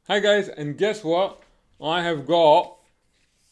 Hi guys, and guess what? I have got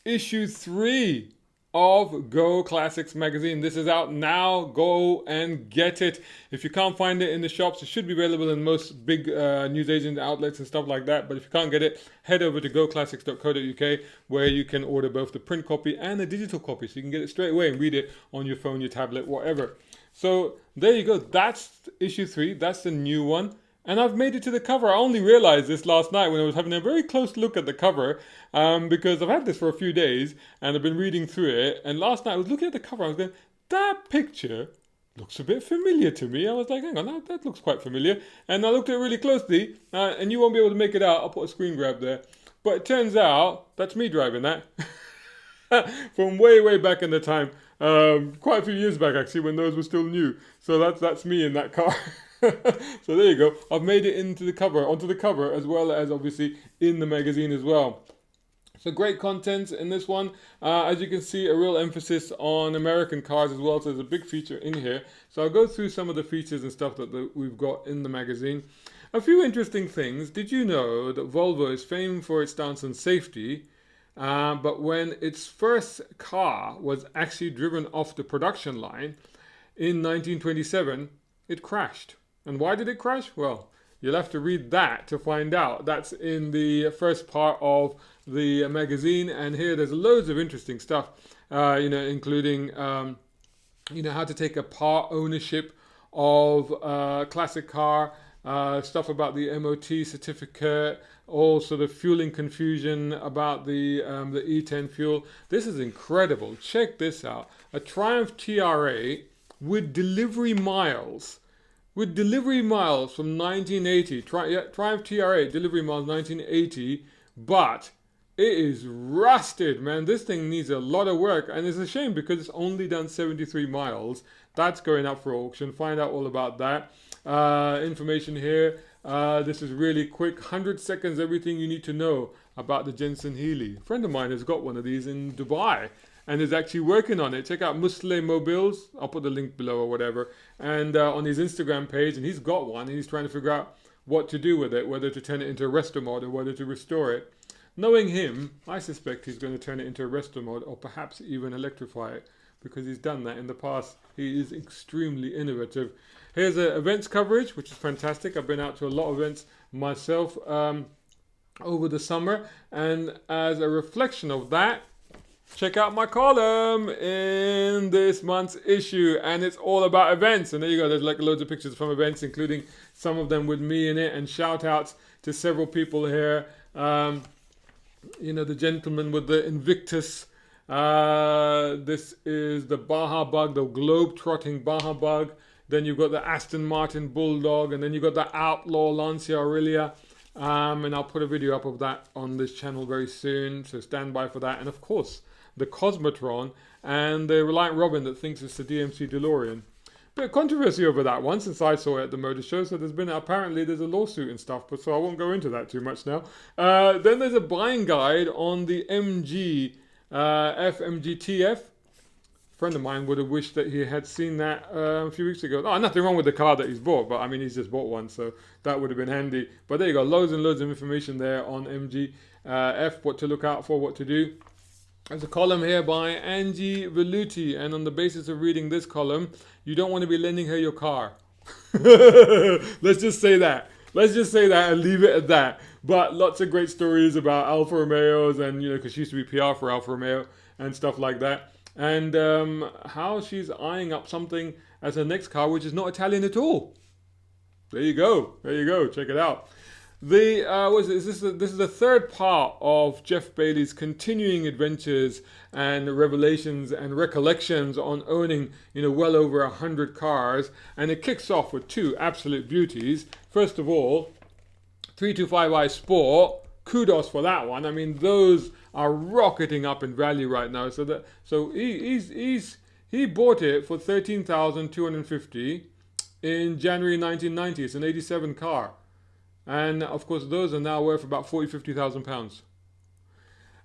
issue 3 of GoClassics Magazine. This is out now. Go and get it. If you can't find it in the shops, it should be available in most big newsagent outlets and stuff like that. But if you can't get it, head over to goclassics.co.uk where you can order both the print copy and the digital copy. So you can get it straight away and read it on your phone, your tablet, whatever. So there you go. That's issue 3. That's the new one. And I've made it to the cover. I only realized this last night when I was having a very close look at the cover, because I've had this for a few days and I've been reading through it. And last night I was looking at the cover. I was going, that picture looks a bit familiar to me. I was like, hang on, that looks quite familiar. And I looked at it really closely, and you won't be able to make it out. I'll put a screen grab there. But it turns out that's me driving that from way back in the time. Quite a few years back actually, when those were still new. So that's me in that car. So there you go. I've made it onto the cover, as well as obviously in the magazine as well. So great content in this one. As you can see, a real emphasis on American cars as well. So there's a big feature in here. So I'll go through some of the features and stuff that we've got in the magazine. A few interesting things. Did you know that Volvo is famed for its stance on safety? But when its first car was actually driven off the production line in 1927, it crashed. And why did it crash? Well, you'll have to read that to find out. That's in the first part of the magazine. And here there's loads of interesting stuff, including, how to take apart ownership of a classic car, stuff about the MOT certificate, also the fueling confusion about the E10 fuel. This is incredible. Check this out. A Triumph TRA with delivery miles. With delivery miles from 1980, Triumph TRA, delivery miles 1980, but it is rusted, man. This thing needs a lot of work, and it's a shame because it's only done 73 miles. That's going up for auction. Find out all about that. Information here. This is really quick. 100 seconds, everything you need to know about the Jensen Healy. A friend of mine has got one of these in Dubai and is actually working on it. Check out Muslim Mobiles. I'll put the link below or whatever. And on his Instagram page, and he's got one, and he's trying to figure out what to do with it, whether to turn it into a resto mod or whether to restore it. Knowing him, I suspect he's going to turn it into a resto mod or perhaps even electrify it, because he's done that in the past. He is extremely innovative. Here's events coverage, which is fantastic. I've been out to a lot of events myself over the summer, and as a reflection of that, check out my column in this month's issue, and it's all about events. And there you go, there's like loads of pictures from events, including some of them with me in it, and shout outs to several people here. The gentleman with the Invictus. This is the Baja Bug, the globe-trotting Baja Bug. Then you've got the Aston Martin Bulldog, and then you've got the Outlaw Lancia Aurelia. And I'll put a video up of that on this channel very soon, so stand by for that. And of course, the Cosmotron and the Reliant Robin that thinks it's the DMC DeLorean. Bit of controversy over that one since I saw it at the motor show, so there's a lawsuit and stuff, but so I won't go into that too much now. Then there's a buying guide on the MG FMGTF. A friend of mine would have wished that he had seen that a few weeks ago. Oh, nothing wrong with the car that he's bought, but I mean he's just bought one, so that would have been handy. But there you go, loads and loads of information there on MG F, what to look out for, what to do. There's a column here by Angie Velluti, and on the basis of reading this column, you don't want to be lending her your car. Let's just say that. And leave it at that. But lots of great stories about Alfa Romeos, and because she used to be PR for Alfa Romeo and stuff like that, and how she's eyeing up something as her next car, which is not Italian at all. There you go. Check it out. This is the third part of Jeff Bailey's continuing adventures and revelations and recollections on owning, well over 100 cars. And it kicks off with two absolute beauties. First of all, 325i Sport. Kudos for that one. I mean, those are rocketing up in value right now. So he bought it for $13,250 in January 1990. It's an 87 car. And of course, those are now worth about £40,000-50,000.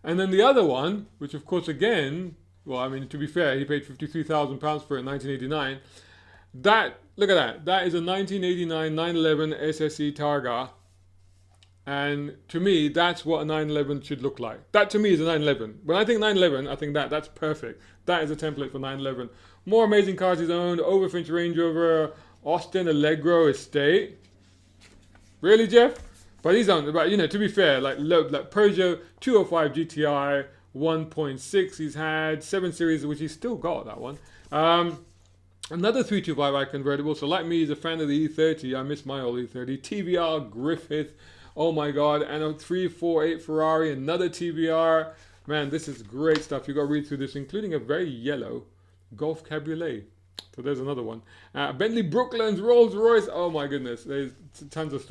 And then the other one, which of course, again, well, I mean, to be fair, he paid £53,000 for it in 1989. Look at that. That is a 1989 911 SSE Targa And to me, that's what a 911 should look like. That to me is a 911. When I think 911, I think that's perfect. That is a template for 911. More amazing cars he's owned: Overfinch Range Rover, Austin Allegro Estate. Really, Jeff? But he's on. But to be fair, like Peugeot 205 GTI 1.6 he's had, 7 Series, which he's still got that one. Another 325i convertible. So like me, he's a fan of the E30. I miss my old E30. TVR Griffith. Oh my God. And a 348 Ferrari. Another TVR. Man, this is great stuff. You got to read through this, including a very yellow Golf Cabriolet. So there's another one. Bentley Brooklands, Rolls Royce. Oh my goodness. There's tons of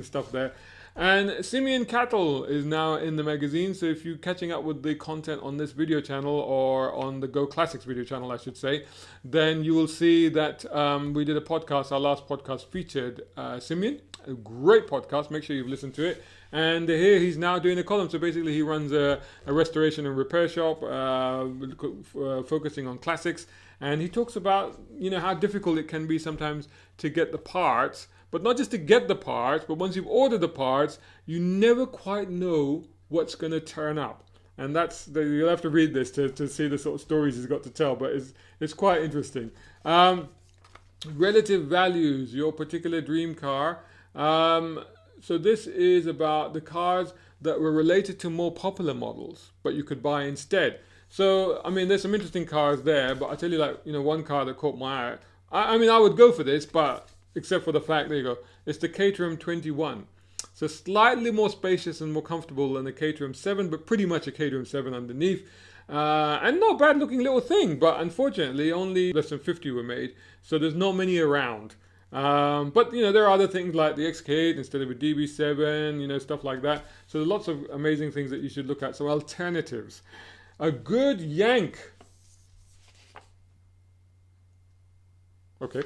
stuff there. And Simeon Cattle is now in the magazine. So if you're catching up with the content on this video channel, or on the GoClassics video channel, I should say, then you will see that we did a podcast. Our last podcast featured Simeon. A great podcast. Make sure you've listened to it. And here he's now doing a column. So basically he runs a restoration and repair shop focusing on classics. And he talks about, how difficult it can be sometimes to get the parts. But not just to get the parts, but once you've ordered the parts, you never quite know what's going to turn up. And you'll have to read this to see the sort of stories he's got to tell. But it's quite interesting. Relative values, your particular dream car. So this is about the cars that were related to more popular models, but you could buy instead. So, there's some interesting cars there, but I tell you, one car that caught my eye. I would go for this, but except for the fact, there you go, it's the Caterham 21. So slightly more spacious and more comfortable than the Caterham 7, but pretty much a Caterham 7 underneath. And not a bad looking little thing, but unfortunately only less than 50 were made, so there's not many around. But there are other things like the XK8 instead of a DB7, stuff like that. So there's lots of amazing things that you should look at. So alternatives. A good yank. Okay.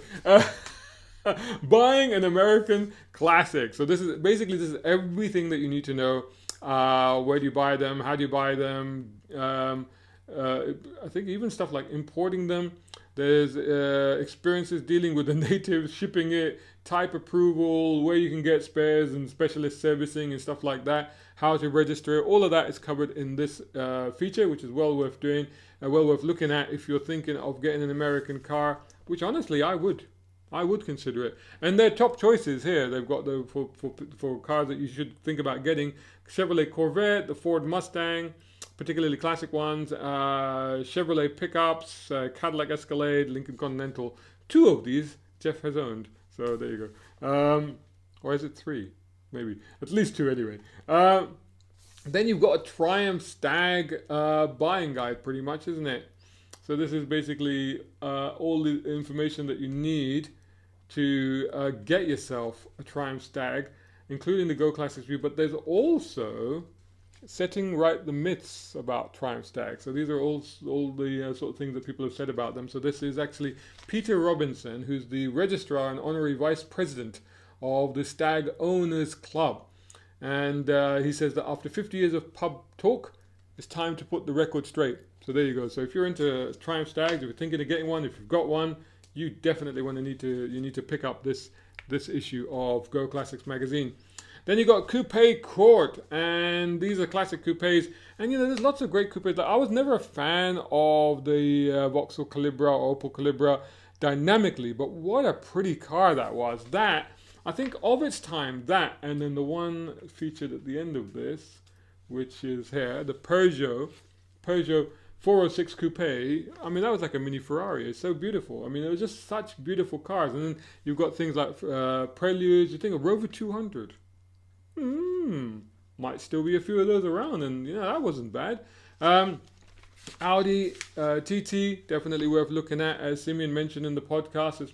Buying an American classic. So this is everything that you need to know. Where do you buy them? How do you buy them? I think even stuff like importing them. There's experiences dealing with the natives, shipping it, type approval, where you can get spares and specialist servicing and stuff like that, how to register it. All of that is covered in this feature, which is well worth doing, well worth looking at if you're thinking of getting an American car, which honestly I would consider it. And their top choices here, they've got for cars that you should think about getting: Chevrolet Corvette, the Ford Mustang, particularly classic ones, Chevrolet pickups, Cadillac Escalade, Lincoln Continental. 2 of these Jeff has owned. So there you go. Or is it 3? Maybe. At least 2 anyway. Then you've got a Triumph Stag buying guide, pretty much, isn't it? So this is basically all the information that you need to get yourself a Triumph Stag, including the GoClassics view. But there's also setting right the myths about Triumph Stag. So these are all the sort of things that people have said about them. So this is actually Peter Robinson, who's the registrar and honorary vice president of the Stag Owners Club. And he says that after 50 years of pub talk, it's time to put the record straight. So there you go. So if you're into Triumph Stags, if you're thinking of getting one, if you've got one, you definitely need to pick up this issue of GoClassics Magazine. Then you got Coupe Court, and these are classic coupes. And there's lots of great coupes. I was never a fan of the Vauxhall Calibra or Opel Calibra dynamically, but what a pretty car that was. That, I think of its time, that, and then the one featured at the end of this, which is here, the Peugeot 406 Coupe. That was like a mini Ferrari. It's so beautiful. It was just such beautiful cars. And then you've got things like Preludes. You think of Rover 200. Might still be a few of those around, and that wasn't bad. Audi Tt, definitely worth looking at, as Simeon mentioned in the podcast.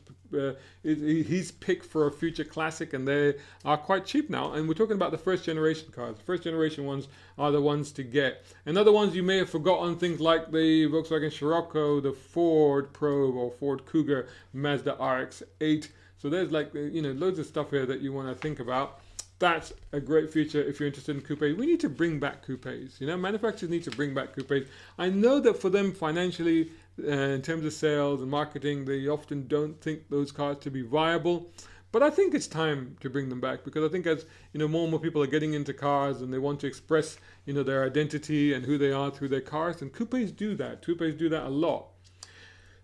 It's his pick for a future classic, and they are quite cheap now. And we're talking about the first generation cars. The first generation ones are the ones to get. And other ones you may have forgotten, things like the Volkswagen Scirocco, the Ford Probe or Ford Cougar, Mazda RX-8. So there's loads of stuff here that you want to think about. That's a great feature if you're interested in coupes. We need to bring back coupes. Manufacturers need to bring back coupes. I know that for them financially, in terms of sales and marketing, they often don't think those cars to be viable. But I think it's time to bring them back, because I think as more and more people are getting into cars and they want to express their identity and who they are through their cars, and coupes do that. Coupes do that a lot.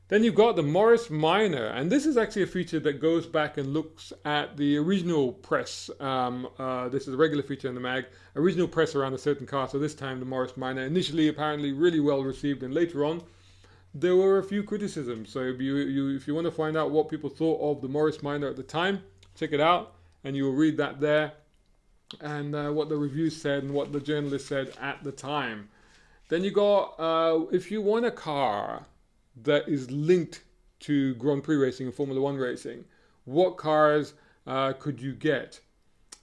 Then you've got the Morris Minor, and this is actually a feature that goes back and looks at the original press. This is a regular feature in the mag, original press around a certain car. So this time the Morris Minor, initially apparently really well received, and later on there were a few criticisms. So if you want to find out what people thought of the Morris Minor at the time, check it out, and you will read that there, and what the reviews said and what the journalists said at the time. Then you got, if you want a car that is linked to Grand Prix racing and Formula One racing, what cars could you get,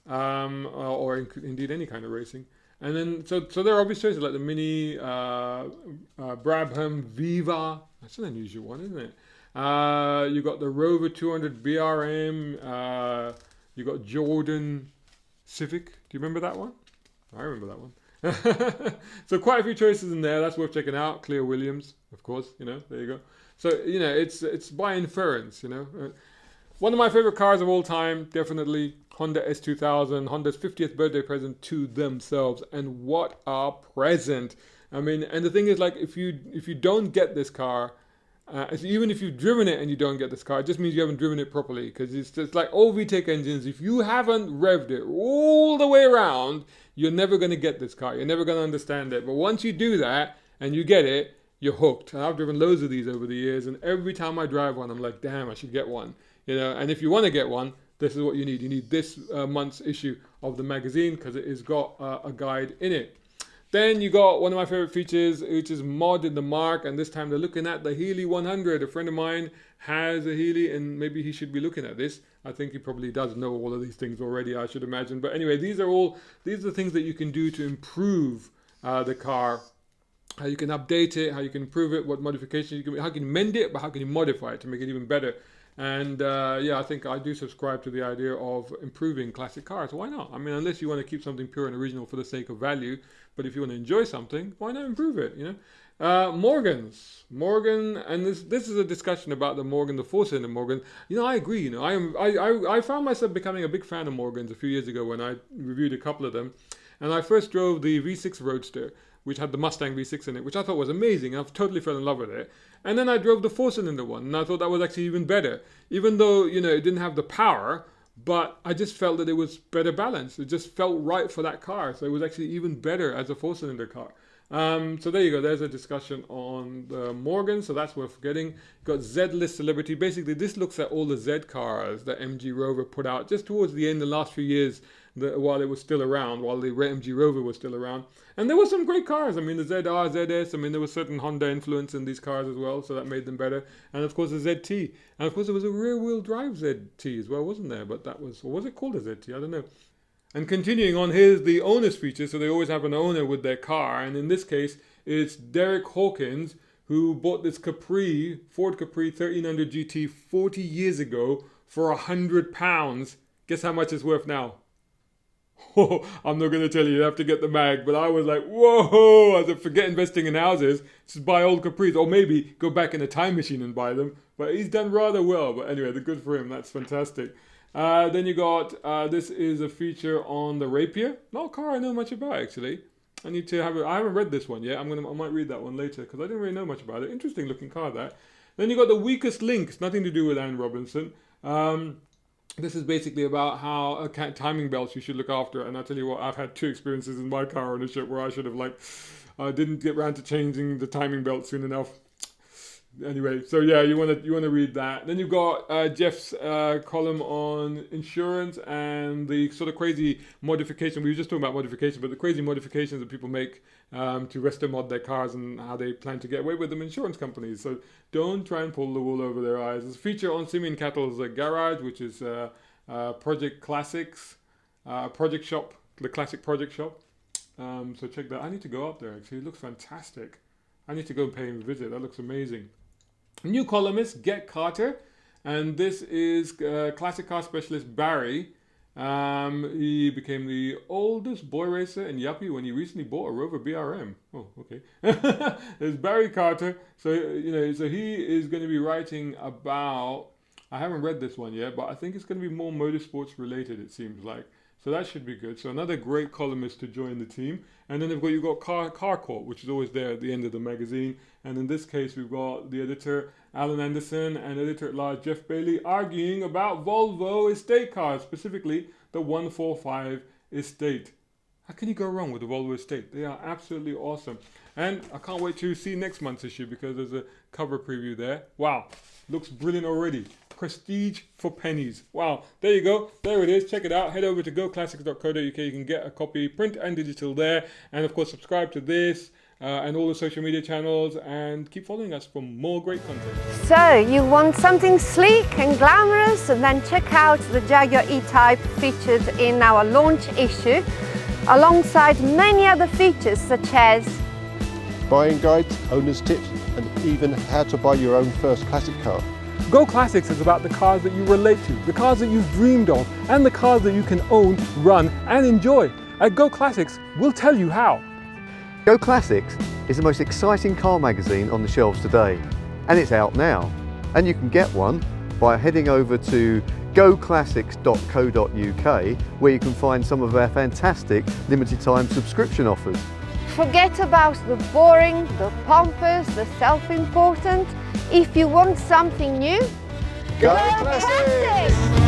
or indeed any kind of racing? And then so there are obvious choices like the Mini, Brabham, Viva. That's an unusual one, isn't it? You got the Rover 200 BRM. You got Jordan Civic. Do you remember that one? I remember that one. So quite a few choices in there. That's worth checking out. Clear Williams, of course. There you go. So it's by inference. One of my favorite cars of all time, definitely Honda S2000. Honda's 50th birthday present to themselves, and what a present! I mean, and the thing is, like, if you don't get this car, even if you've driven it and you don't get this car, it just means you haven't driven it properly, because it's just like all VTEC engines. If you haven't revved it all the way around, you're never going to get this car. You're never going to understand it. But once you do that and you get it, you're hooked. And I've driven loads of these over the years, and every time I drive one, I'm like, damn, I should get one. And if you want to get one, this is what you need. You need this month's issue of the magazine, because it has got a guide in it. Then you got one of my favorite features, which is Mod in the Mark, and this time they're looking at the Healy 100. A friend of mine has a Healy, and maybe he should be looking at this. I think he probably does know all of these things already, I should imagine. But anyway, these are the things that you can do to improve the car. How you can update it, how you can improve it, what modifications you can, how can you mend it, but how can you modify it to make it even better. And I think I do subscribe to the idea of improving classic cars. Why not? I mean, unless you want to keep something pure and original for the sake of value, but if you want to enjoy something, why not improve it? Morgan, and this is a discussion about the Morgan, the four-cylinder Morgan. I agree. I found myself becoming a big fan of Morgans a few years ago when I reviewed a couple of them, and I first drove the V6 Roadster, which had the Mustang V6 in it, which I thought was amazing. I totally fell in love with it. And then I drove the four-cylinder one, and I thought that was actually even better. Even though, it didn't have the power, but I just felt that it was better balanced. It just felt right for that car. So it was actually even better as a four-cylinder car. So there you go. There's a discussion on the Morgan, so that's worth getting. Got Z-List Celebrity. Basically, this looks at all the Z cars that MG Rover put out just towards the end, the last few years, while it was still around, while the MG Rover was still around. And there were some great cars. I mean, the ZR, ZS, there was certain Honda influence in these cars as well, so that made them better. And of course, the ZT. And of course, there was a rear-wheel drive ZT as well, wasn't there? But that was, or was it called a ZT? I don't know. And continuing on, here's the owner's feature. So they always have an owner with their car. And in this case, it's Derek Hawkins, who bought this Ford Capri 1300 GT 40 years ago for £100. Guess how much it's worth now? Oh, I'm not going to tell you. You have to get the mag. But I was like, whoa! I said, forget investing in houses. Just buy old Capris. Or maybe go back in a time machine and buy them. But he's done rather well. But anyway, they're good for him. That's fantastic. Then you got, this is a feature on the Rapier. Not a car I know much about, actually. I need to have it. I haven't read this one yet. I might read that one later, because I didn't really know much about it. Interesting looking car, that. Then you got the Weakest Links. Nothing to do with Anne Robinson. This is basically about how timing belts you should look after. And I tell you what, I've had 2 experiences in my car ownership where I should have didn't get around to changing the timing belt soon enough. Anyway, so yeah, you want to read that. Then you've got Jeff's column on insurance and the sort of crazy modification. We were just talking about modification, but the crazy modifications that people make to resto mod their cars and how they plan to get away with them, insurance companies. So don't try and pull the wool over their eyes. There's a feature on Simeon Cattle's garage, which is Project Classics Project Shop, the Classic Project Shop. So check that. I need to go up there, actually. It looks fantastic. I need to go and pay him a visit. That looks amazing. New columnist, Get Carter. And this is classic car specialist Barry. He became the oldest boy racer in Yuppie when he recently bought a Rover BRM. Oh, okay. There's Barry Carter. So, so he is going to be writing about I haven't read this one yet, but I think it's going to be more motorsports related, it seems like. So that should be good. So another great columnist to join the team. And then you've got Car Court, which is always there at the end of the magazine. And in this case, we've got the editor, Alan Anderson, and editor-at-large Jeff Bailey arguing about Volvo estate cars, specifically the 145 estate. How can you go wrong with the Volvo estate? They are absolutely awesome. And I can't wait to see next month's issue because there's a cover preview there. Wow, looks brilliant already. Prestige for pennies. Wow, there you go. There it is. Check it out. Head over to goclassics.co.uk. You can get a copy, print and digital there. And of course, subscribe to this and all the social media channels and keep following us for more great content. So you want something sleek and glamorous, and then check out the Jaguar E-Type featured in our launch issue, alongside many other features such as buying guides, owner's tips, and even how to buy your own first classic car. Go Classics is about the cars that you relate to, the cars that you've dreamed of, and the cars that you can own, run, and enjoy. At Go Classics, we'll tell you how. Go Classics is the most exciting car magazine on the shelves today, and it's out now. And you can get one by heading over to goclassics.co.uk, where you can find some of our fantastic limited time subscription offers. forget about the boring, the pompous, the self-important. If you want something new, Go Classics!